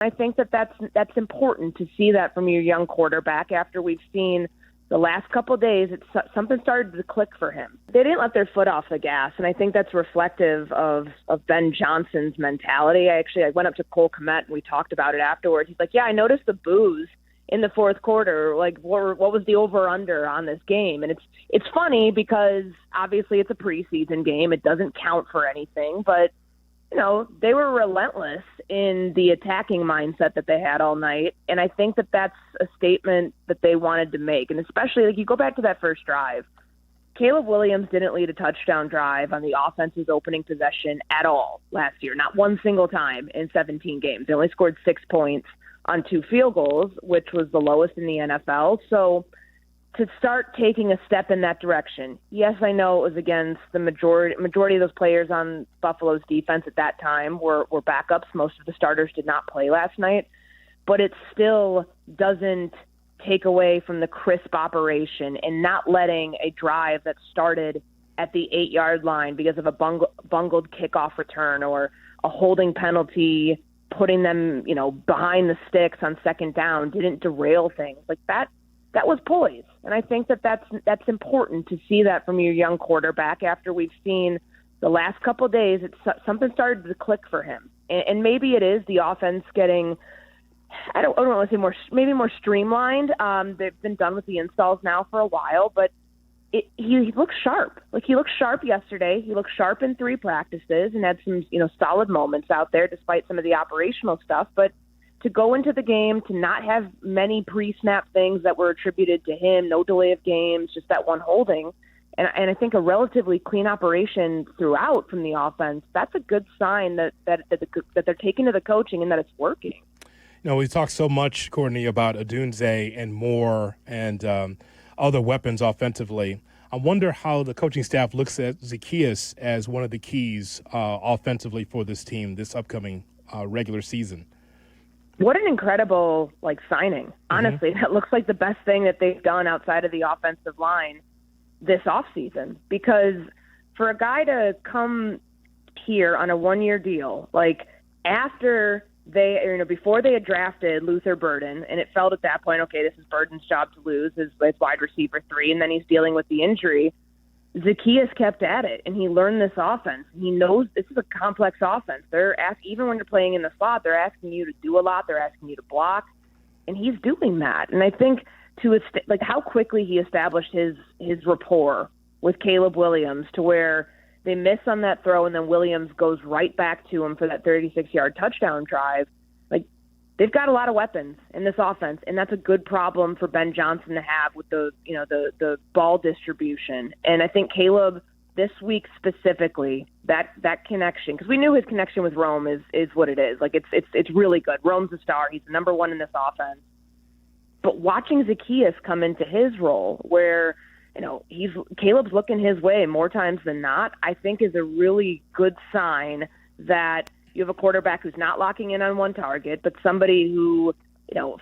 I think that's important to see that from your young quarterback after we've seen the last couple of days, something started to click for him. They didn't let their foot off the gas, and I think that's reflective of Ben Johnson's mentality. I went up to Cole Kmet, and we talked about it afterwards. He's like, yeah, I noticed the boos in the fourth quarter. Like, what was the over-under on this game? And it's funny because obviously it's a preseason game. It doesn't count for anything, but they were relentless in the attacking mindset that they had all night. And I think that that's a statement that they wanted to make. And especially, like, you go back to that first drive, Caleb Williams didn't lead a touchdown drive on the offense's opening possession at all last year. Not one single time in 17 games. They only scored 6 points on 2 field goals, which was the lowest in the NFL. So to start taking a step in that direction, yes, I know it was against the majority of those players on Buffalo's defense at that time were backups. Most of the starters did not play last night, but it still doesn't take away from the crisp operation and not letting a drive that started at the 8-yard line because of a bungled kickoff return or a holding penalty, putting them, behind the sticks on second down, didn't derail things like that. That was poise. And I think that's important to see that from your young quarterback after we've seen the last couple of days. Something started to click for him. And maybe it is the offense getting, I don't want to say maybe more streamlined. They've been done with the installs now for a while, but he looks sharp. Like, he looked sharp yesterday. He looked sharp in 3 practices and had some, solid moments out there despite some of the operational stuff. But to go into the game, to not have many pre-snap things that were attributed to him, no delay of games, just that one holding, and I think a relatively clean operation throughout from the offense, that's a good sign that they're taking to the coaching and that it's working. We talked so much, Courtney, about Odunze and Moore and other weapons offensively. I wonder how the coaching staff looks at Zaccheaus as one of the keys offensively for this team this upcoming regular season. What an incredible signing. Honestly, That looks like the best thing that they've done outside of the offensive line this offseason. Because for a guy to come here on a 1-year deal, after they, before they had drafted Luther Burden, and it felt at that point, okay, this is Burden's job to lose as wide receiver 3, and then he's dealing with the injury. Zaccheaus kept at it, and he learned this offense. He knows this is a complex offense. Even when you're playing in the slot, they're asking you to do a lot. They're asking you to block, and he's doing that. And I think how quickly he established his rapport with Caleb Williams to where they miss on that throw, and then Williams goes right back to him for that 36-yard touchdown drive. They've got a lot of weapons in this offense, and that's a good problem for Ben Johnson to have with the ball distribution. And I think Caleb this week specifically, that connection, because we knew his connection with Rome is what it is. It's really good. Rome's a star. He's the number 1 in this offense. But watching Zaccheaus come into his role where Caleb's looking his way more times than not, I think is a really good sign that you have a quarterback who's not locking in on one target, but somebody who,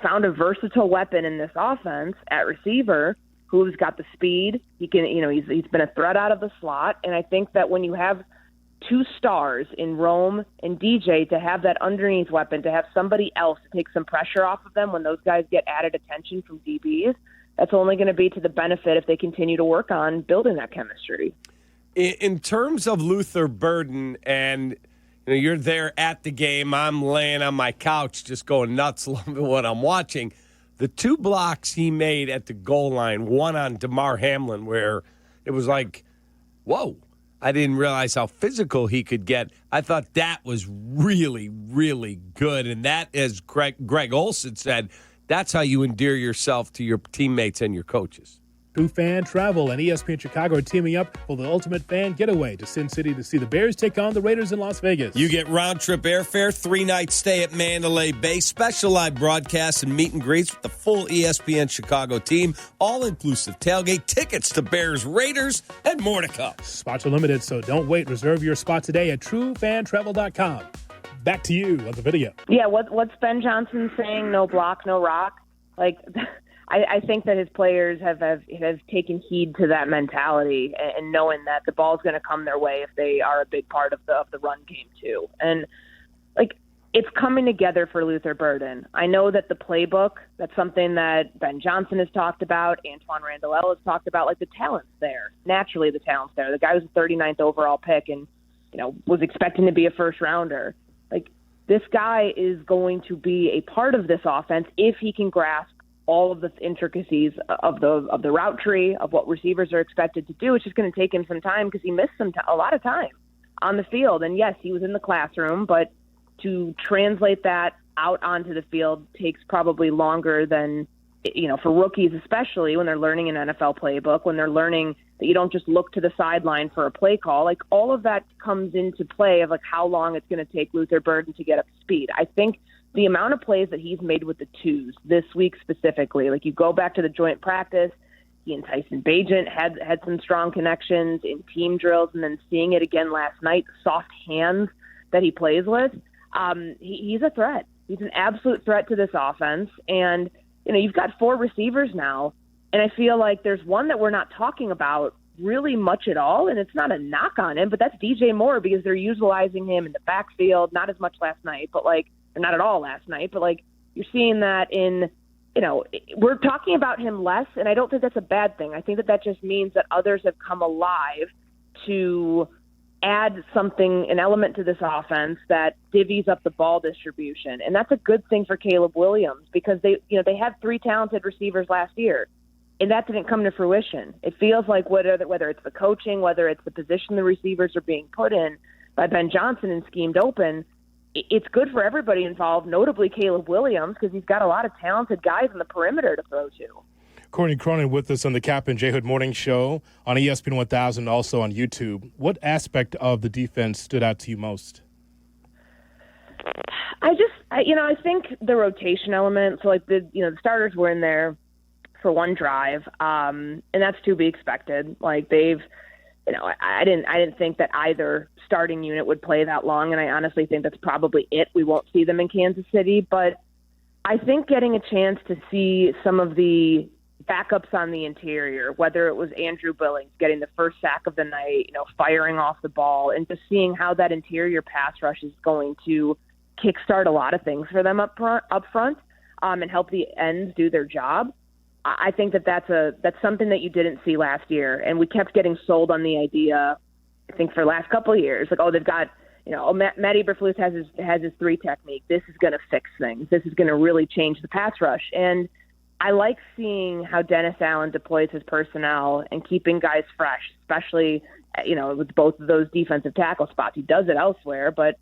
found a versatile weapon in this offense at receiver who's got the speed. He can, he's been a threat out of the slot. And I think that when you have 2 stars in Rome and DJ, to have that underneath weapon, to have somebody else to take some pressure off of them when those guys get added attention from DBs, that's only going to be to the benefit if they continue to work on building that chemistry. In terms of Luther Burden, and you're there at the game, I'm laying on my couch just going nuts loving what I'm watching. The 2 blocks he made at the goal line, one on DeMar Hamlin, where it was like, whoa, I didn't realize how physical he could get. I thought that was really, really good. And that, as Greg Olson said, that's how you endear yourself to your teammates and your coaches. True Fan Travel and ESPN Chicago are teaming up for the ultimate fan getaway to Sin City to see the Bears take on the Raiders in Las Vegas. You get round-trip airfare, 3-night stay at Mandalay Bay, special live broadcasts and meet and greets with the full ESPN Chicago team, all-inclusive tailgate, tickets to Bears, Raiders, and more to come. Spots are limited, so don't wait. Reserve your spot today at TrueFanTravel.com. Back to you on the video. Yeah, what's Ben Johnson saying? No block, no rock. I think that his players have taken heed to that mentality and knowing that the ball's going to come their way if they are a big part of the run game too. And it's coming together for Luther Burden. I know that the playbook, that's something that Ben Johnson has talked about, Antoine Randall has talked about, like the talent's there. Naturally, the talent's there. The guy was the 39th overall pick and, was expecting to be a first rounder. Like, this guy is going to be a part of this offense if he can grasp all of the intricacies of the route tree, of what receivers are expected to do. It's just going to take him some time because he missed a lot of time on the field. And yes, he was in the classroom, but to translate that out onto the field takes probably longer than, for rookies, especially when they're learning an NFL playbook, when they're learning that you don't just look to the sideline for a play call. Like, all of that comes into play of like how long it's going to take Luther Burden to get up to speed. I think the amount of plays that he's made with the twos this week specifically, like you go back to the joint practice, he and Tyson Bagent had some strong connections in team drills, and then seeing it again last night, soft hands that he plays with. He's a threat. He's an absolute threat to this offense. And, you've got 4 receivers now, and I feel like there's one that we're not talking about really much at all, and it's not a knock on him, but that's DJ Moore, because they're utilizing him in the backfield, not as much last night, but or not at all last night, but you're seeing that in, we're talking about him less, and I don't think that's a bad thing. I think that just means that others have come alive to add something, an element to this offense that divvies up the ball distribution. And that's a good thing for Caleb Williams, because they had 3 talented receivers last year, and that didn't come to fruition. It feels like whether it's the coaching, whether it's the position the receivers are being put in by Ben Johnson and schemed open, it's good for everybody involved, notably Caleb Williams, because he's got a lot of talented guys on the perimeter to throw to. Courtney Cronin with us on the Kap and J Hood Morning Show on ESPN 1000, also on YouTube. What aspect of the defense stood out to you most? I think the rotation element. So the starters were in there for one drive, and that's to be expected. Like they've, I didn't think that either starting unit would play that long, and I honestly think that's probably it. We won't see them in Kansas City, but I think getting a chance to see some of the backups on the interior, whether it was Andrew Billings getting the first sack of the night, firing off the ball, and just seeing how that interior pass rush is going to kickstart a lot of things for them up front, and help the ends do their job. I think that's something that you didn't see last year, and we kept getting sold on the idea, I think, for the last couple of years, they've got, Matt Eberflus has his 3 technique. This is going to fix things. This is going to really change the pass rush. And I like seeing how Dennis Allen deploys his personnel and keeping guys fresh, especially, with both of those defensive tackle spots. He does it elsewhere, but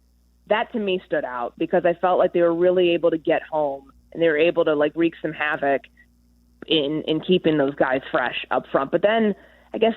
that to me stood out because I felt like they were really able to get home and they were able to wreak some havoc in keeping those guys fresh up front. But then I guess,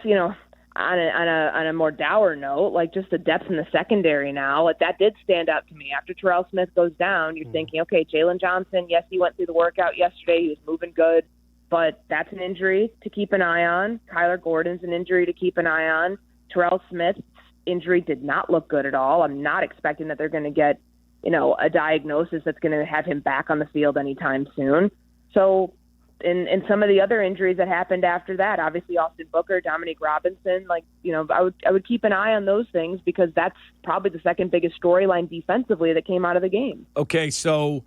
on a more dour note, just the depth in the secondary now, that did stand out to me. After Terrell Smith goes down, you're thinking, okay, Jalen Johnson, yes, he went through the workout yesterday. He was moving good, but that's an injury to keep an eye on. Kyler Gordon's an injury to keep an eye on. Terrell Smith's injury did not look good at all. I'm not expecting that they're going to get, a diagnosis that's going to have him back on the field anytime soon. So, and some of the other injuries that happened after that, obviously Austin Booker, Dominique Robinson, I would keep an eye on those things because that's probably the second biggest storyline defensively that came out of the game. Okay, so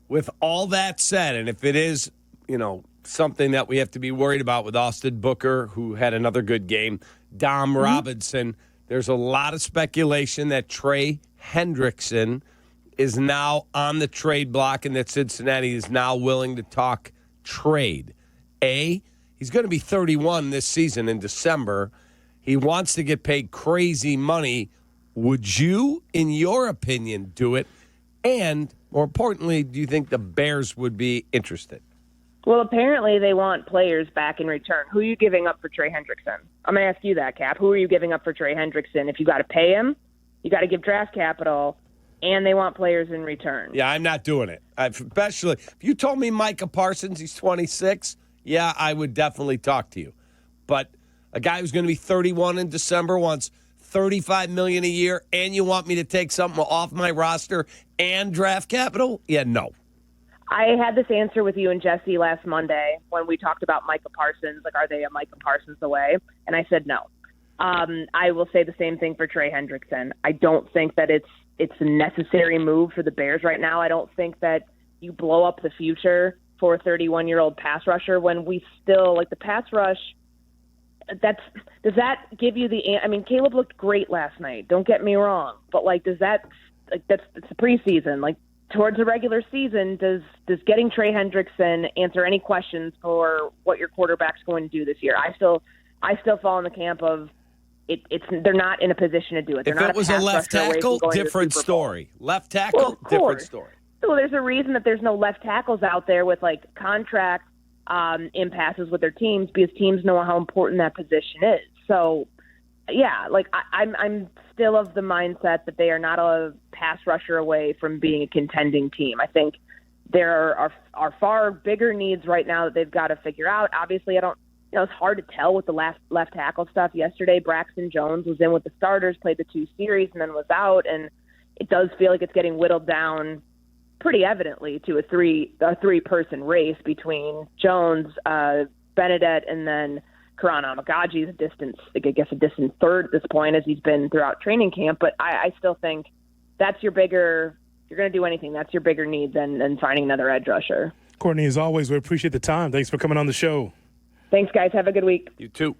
with all that said, and if it is, something that we have to be worried about with Austin Booker, who had another good game, Dom Robinson, there's a lot of speculation that Trey Hendrickson is now on the trade block and that Cincinnati is now willing to talk trade. He's going to be 31 this season in December. He wants to get paid crazy money. Would you, in your opinion, do it? And more importantly, do you think the Bears would be interested? Well, apparently they want players back in return. Who are you giving up for Trey Hendrickson? I'm going to ask you that, Cap. Who are you giving up for Trey Hendrickson? If you got to pay him, you got to give draft capital, and they want players in return. Yeah, I'm not doing it. Especially if you told me Micah Parsons, he's 26, yeah, I would definitely talk to you. But a guy who's going to be 31 in December wants $35 million a year, and you want me to take something off my roster and draft capital? Yeah, no. I had this answer with you and Jesse last Monday when we talked about Micah Parsons. Are they a Micah Parsons away? And I said no. I will say the same thing for Trey Hendrickson. I don't think that it's it's a necessary move for the Bears right now. I don't think that you blow up the future for a 31-year-old pass rusher when we still, like, the pass rush, does that give you I mean, Caleb looked great last night, don't get me wrong, but, like, it's the preseason. Like, towards the regular season, does getting Trey Hendrickson answer any questions for what your quarterback's going to do this year? I still fall in the camp of they're not in a position to do it. They're if not it was a left tackle, different story. Left tackle, different story. So there's a reason that there's no left tackles out there with, like, contract impasses with their teams, because teams know how important that position is. So, yeah, like, I'm still of the mindset that they are not a pass rusher away from being a contending team. I think there are far bigger needs right now that they've got to figure out. Obviously, it's hard to tell with the left tackle stuff. Yesterday, Braxton Jones was in with the starters, played the 2 series, and then was out, and it does feel like it's getting whittled down pretty evidently to a three-person race between Jones, Benedette, and then Karan Amagaji is a distant third at this point, as he's been throughout training camp. But I still think that's your bigger – if you're going to do anything, that's your bigger need than finding another edge rusher. Courtney, as always, we appreciate the time. Thanks for coming on the show. Thanks, guys. Have a good week. You too.